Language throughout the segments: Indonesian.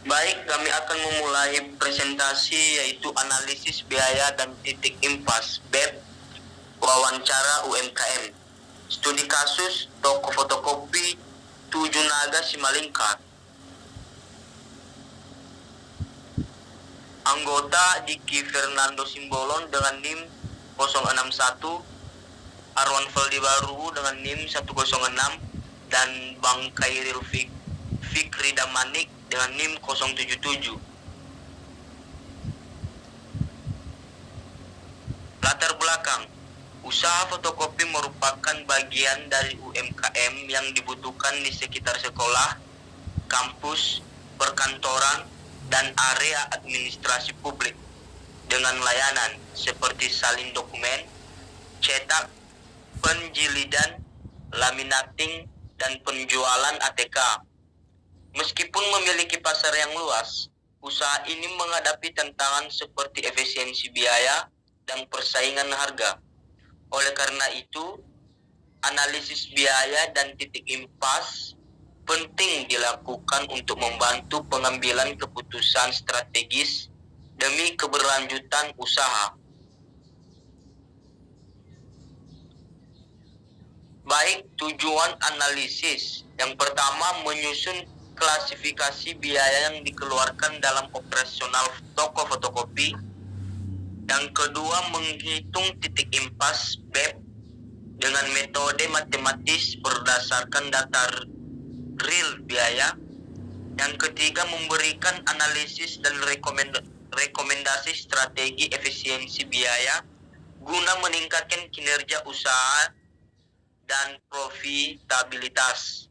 Baik, kami akan memulai presentasi yaitu analisis biaya dan titik impas BEP wawancara UMKM. Studi kasus toko fotokopi 7 Naga Simalingkar. Anggota Diki Fernando Simbolon dengan NIM 061, Arwan Faldi Baru dengan NIM 106, dan Bang Kairil Fikri Damanik dengan NIM 077. Latar belakang, usaha fotokopi merupakan bagian dari UMKM yang dibutuhkan di sekitar sekolah, kampus, perkantoran, dan area administrasi publik dengan layanan seperti salin dokumen, cetak, penjilidan, laminating, dan penjualan ATK. Meskipun memiliki pasar yang luas, usaha ini menghadapi tantangan seperti efisiensi biaya dan persaingan harga. Oleh karena itu, analisis biaya dan titik impas penting dilakukan untuk membantu pengambilan keputusan strategis demi keberlanjutan usaha. Baik, tujuan analisis. Yang pertama, menyusun klasifikasi biaya yang dikeluarkan dalam operasional toko fotokopi. Yang kedua, menghitung titik impas BEP dengan metode matematis berdasarkan data real biaya. Yang ketiga, memberikan analisis dan rekomendasi strategi efisiensi biaya guna meningkatkan kinerja usaha dan profitabilitas.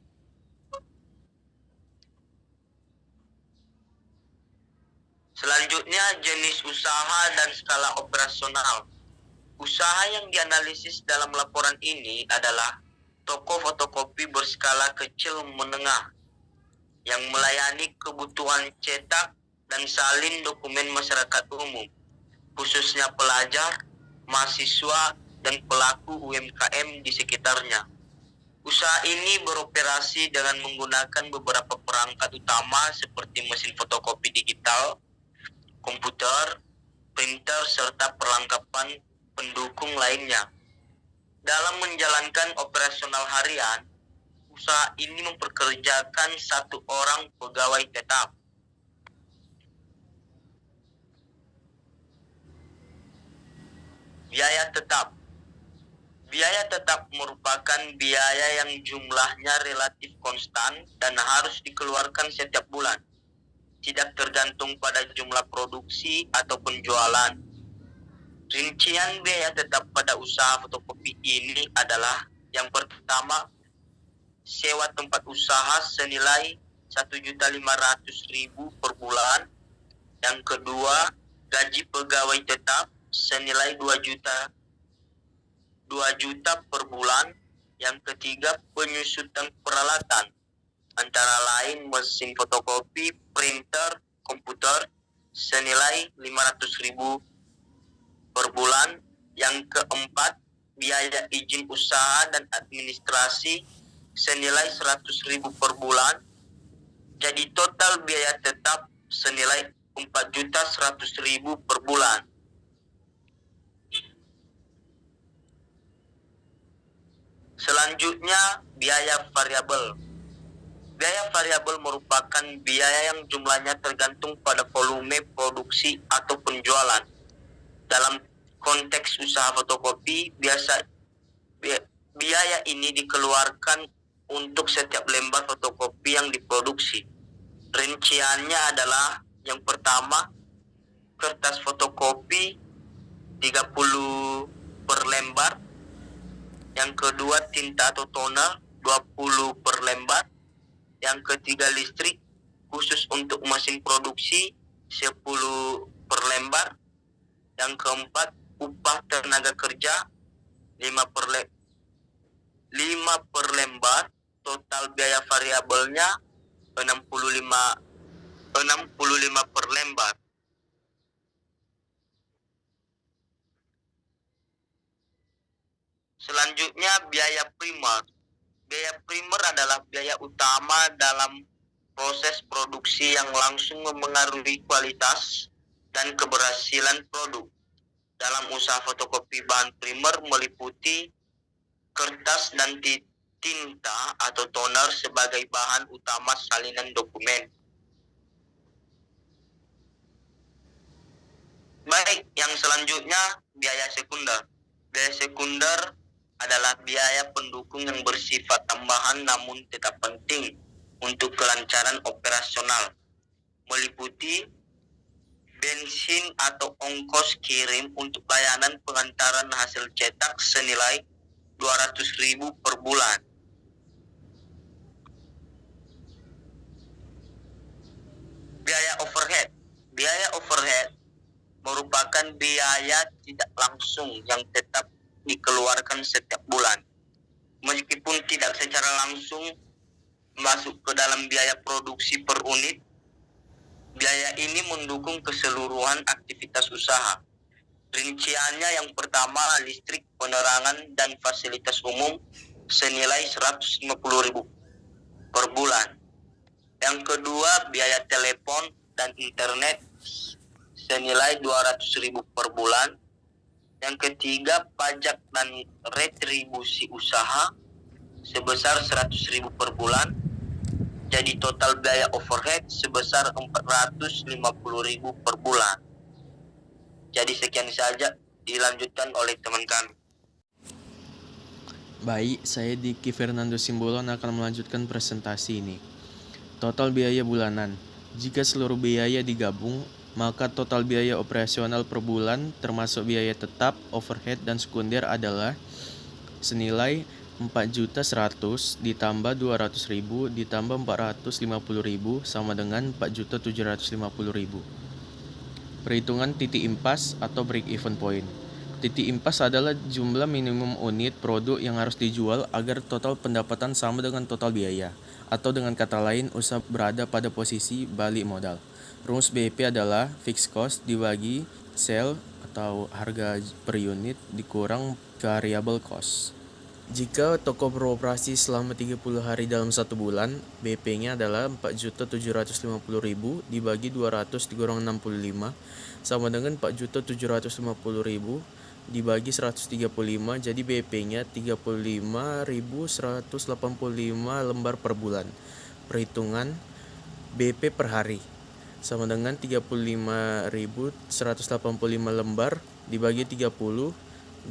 Selanjutnya, jenis usaha dan skala operasional. Usaha yang dianalisis dalam laporan ini adalah toko fotokopi berskala kecil menengah yang melayani kebutuhan cetak dan salin dokumen masyarakat umum, khususnya pelajar, mahasiswa, dan pelaku UMKM di sekitarnya. Usaha ini beroperasi dengan menggunakan beberapa perangkat utama seperti mesin fotokopi digital, komputer, printer, serta perlengkapan pendukung lainnya. Dalam menjalankan operasional harian, usaha ini mempekerjakan 1 orang pegawai tetap. Biaya tetap. Biaya tetap merupakan biaya yang jumlahnya relatif konstan dan harus dikeluarkan setiap bulan, tidak tergantung pada jumlah produksi atau penjualan. Rincian biaya tetap pada usaha fotokopi ini adalah: yang pertama, sewa tempat usaha senilai 1.500.000 per bulan. Yang kedua, gaji pegawai tetap senilai 2 juta per bulan. Yang ketiga, penyusutan peralatan antara lain mesin fotokopi, printer, komputer senilai 500.000 per bulan. Yang keempat, biaya izin usaha dan administrasi senilai 100.000 per bulan. Jadi total biaya tetap senilai 4.100.000 per bulan. Selanjutnya, biaya variabel. Biaya variabel merupakan biaya yang jumlahnya tergantung pada volume produksi atau penjualan. Dalam konteks usaha fotokopi, biaya ini dikeluarkan untuk setiap lembar fotokopi yang diproduksi. Rinciannya adalah: yang pertama, kertas fotokopi 30 per lembar. Yang kedua, tinta atau toner 20 per lembar. Yang ketiga, listrik khusus untuk mesin produksi 10 per lembar. Yang keempat, upah tenaga kerja 5 per lembar. Total biaya variabelnya 65 per lembar. Selanjutnya, biaya primer. Biaya primer adalah biaya utama dalam proses produksi yang langsung memengaruhi kualitas dan keberhasilan produk. Dalam usaha fotokopi bahan primer meliputi kertas dan tinta atau toner sebagai bahan utama salinan dokumen. Baik, yang selanjutnya biaya sekunder. Biaya sekunder adalah biaya pendukung yang bersifat tambahan namun tetap penting untuk kelancaran operasional. Meliputi bensin atau ongkos kirim untuk layanan pengantaran hasil cetak senilai 200.000 per bulan. Biaya overhead. Biaya overhead merupakan biaya tidak langsung yang tetap dikeluarkan setiap bulan. Meskipun tidak secara langsung masuk ke dalam biaya produksi per unit, biaya ini mendukung keseluruhan aktivitas usaha. Rinciannya yang pertama, listrik, penerangan, dan fasilitas umum senilai 150.000 per bulan. Yang kedua, biaya telepon dan internet senilai 200.000 per bulan. Yang ketiga, pajak dan retribusi usaha sebesar 100.000 per bulan. Jadi total biaya overhead sebesar 450.000 per bulan. Jadi sekian saja, dilanjutkan oleh teman kami. Baik, saya Diki Fernando Simbolon akan melanjutkan presentasi ini. Total biaya bulanan. Jika seluruh biaya digabung, maka total biaya operasional per bulan termasuk biaya tetap, overhead, dan sekunder adalah senilai 4.100.000 ditambah 200.000 ditambah 450.000 sama dengan 4.750.000. Perhitungan titik impas atau break even point. Titik impas adalah jumlah minimum unit produk yang harus dijual agar total pendapatan sama dengan total biaya, atau dengan kata lain usaha berada pada posisi balik modal. Rumus BEP adalah fixed cost dibagi sale atau harga per unit dikurang variable cost. Jika toko beroperasi selama 30 hari dalam 1 bulan, BP-nya adalah 4.750.000 dibagi 200 dikurang 65 sama dengan 4.750.000 dibagi 135, jadi BP-nya 35.185 lembar per bulan. Perhitungan BP per hari sama dengan 35.185 lembar dibagi 30,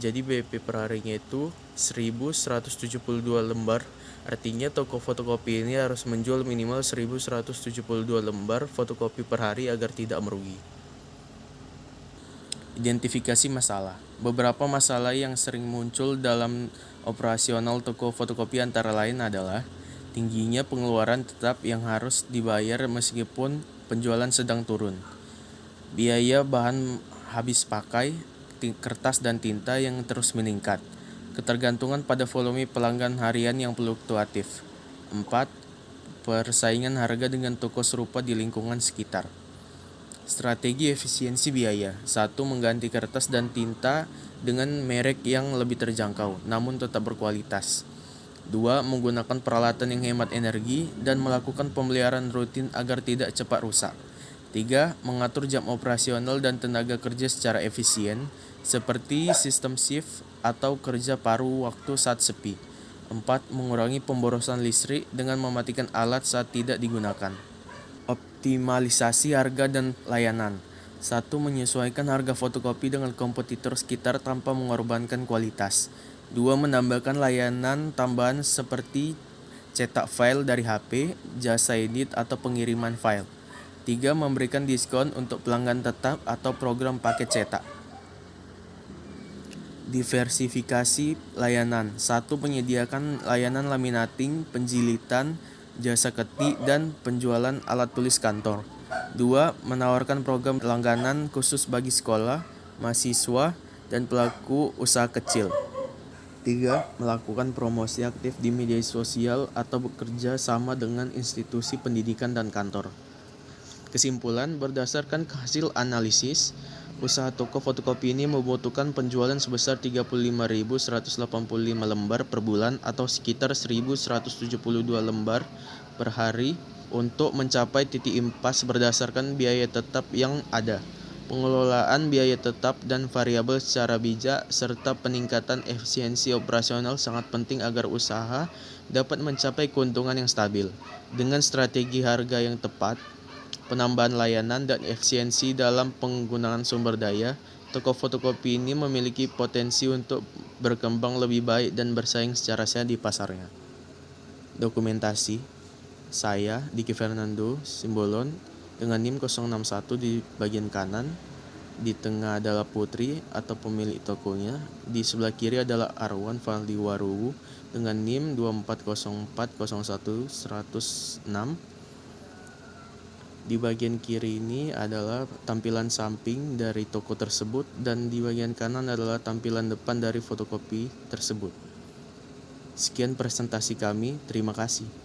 jadi BP per harinya itu 1.172 lembar. Artinya toko fotokopi ini harus menjual minimal 1.172 lembar fotokopi per hari agar tidak merugi. Identifikasi masalah. Beberapa masalah yang sering muncul dalam operasional toko fotokopi antara lain adalah tingginya pengeluaran tetap yang harus dibayar meskipun penjualan sedang turun, biaya bahan habis pakai, kertas dan tinta yang terus meningkat, ketergantungan pada volume pelanggan harian yang fluktuatif. 4. Persaingan harga dengan toko serupa di lingkungan sekitar. Strategi efisiensi biaya. 1. Mengganti kertas dan tinta dengan merek yang lebih terjangkau namun tetap berkualitas. 2. Menggunakan peralatan yang hemat energi dan melakukan pemeliharaan rutin agar tidak cepat rusak. 3. Mengatur jam operasional dan tenaga kerja secara efisien, seperti sistem shift atau kerja paruh waktu saat sepi. 4. Mengurangi pemborosan listrik dengan mematikan alat saat tidak digunakan. Optimalisasi harga dan layanan. 1. Menyesuaikan harga fotokopi dengan kompetitor sekitar tanpa mengorbankan kualitas. 2. Menambahkan layanan tambahan seperti cetak file dari HP, jasa edit atau pengiriman file. 3. Memberikan diskon untuk pelanggan tetap atau program paket cetak. Diversifikasi layanan. 1. Menyediakan layanan laminating, penjilitan, jasa ketik, dan penjualan alat tulis kantor. 2. Menawarkan program langganan khusus bagi sekolah, mahasiswa, dan pelaku usaha kecil. 3. Melakukan promosi aktif di media sosial atau bekerja sama dengan institusi pendidikan dan kantor. Kesimpulan, berdasarkan hasil analisis, usaha toko fotokopi ini membutuhkan penjualan sebesar 35.185 lembar per bulan atau sekitar 1.172 lembar per hari untuk mencapai titik impas berdasarkan biaya tetap yang ada. Pengelolaan biaya tetap dan variabel secara bijak serta peningkatan efisiensi operasional sangat penting agar usaha dapat mencapai keuntungan yang stabil. Dengan strategi harga yang tepat, penambahan layanan, dan efisiensi dalam penggunaan sumber daya, toko fotokopi ini memiliki potensi untuk berkembang lebih baik dan bersaing secara sehat di pasarnya. Dokumentasi: saya, Diki Fernando Simbolon, dengan NIM 061 di bagian kanan. Di tengah adalah Putri atau pemilik tokonya. Di sebelah kiri adalah Arwan Fadli Waruwu dengan NIM 240401106. Di bagian kiri ini adalah tampilan samping dari toko tersebut, dan di bagian kanan adalah tampilan depan dari fotokopi tersebut. Sekian presentasi kami, terima kasih.